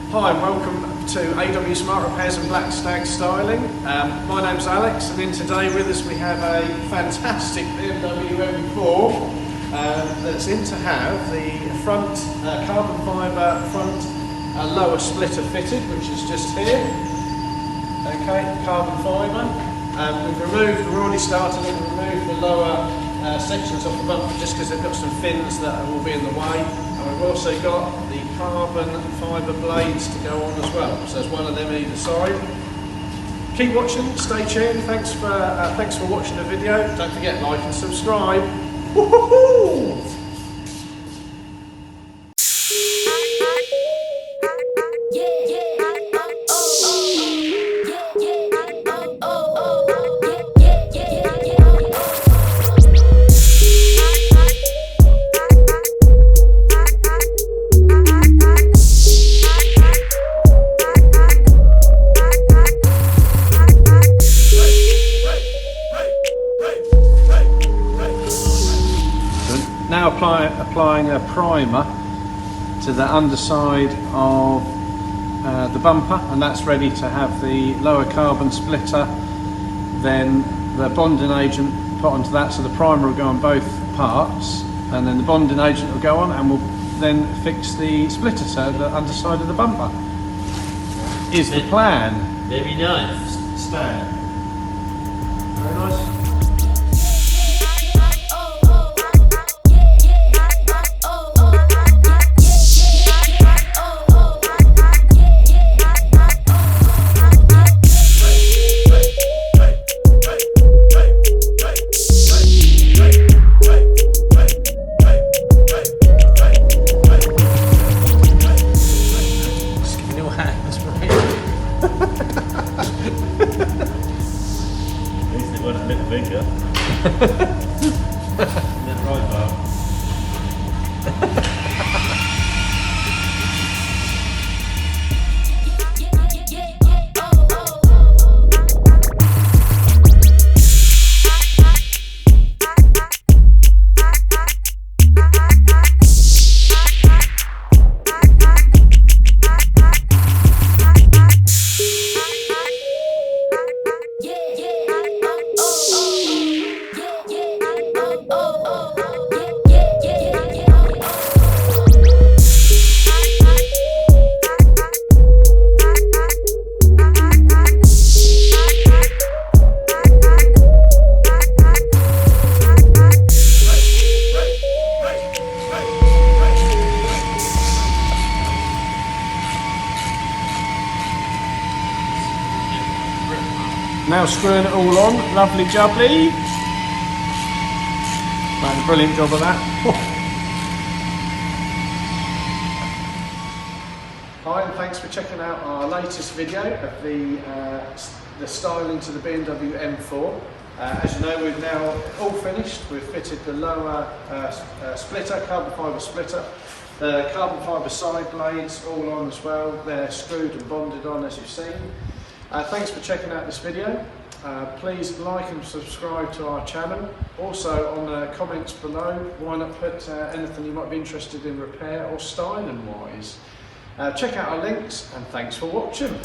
Hi and welcome to AW Smart Repairs and Black Stag Styling. My name's Alex, and in today with us we have a fantastic BMW M4 that's in to have the front carbon fibre front lower splitter fitted, which is just here. Okay, carbon fibre. We've already started and removed the lower sections off the bumper just because they've got some fins that will be in the way. We've also got the carbon fibre blades to go on as well, so there's one of them either side. Keep watching, stay tuned. Thanks for watching the video. Don't forget, like and subscribe. Woo-hoo-hoo! Now applying a primer to the underside of the bumper, and that's ready to have the lower carbon splitter, then the bonding agent put onto that, so the primer will go on both parts, and then the bonding agent will go on and we'll then fix the splitter to the underside of the bumper. Is the plan. Very nice. Stag. Very nice. A little bigger. Then right bar. Now screwing it all on, lovely jubbly. Made a brilliant job of that. Hi, and thanks for checking out our latest video of the styling to the BMW M4. As you know, we've now all finished. We've fitted the lower splitter, carbon fibre splitter, the carbon fibre side blades all on as well. They're screwed and bonded on, as you've seen. Thanks for checking out this video. Please like and subscribe to our channel. Also, on the comments below, why not put anything you might be interested in repair or styling wise. Check out our links, and thanks for watching.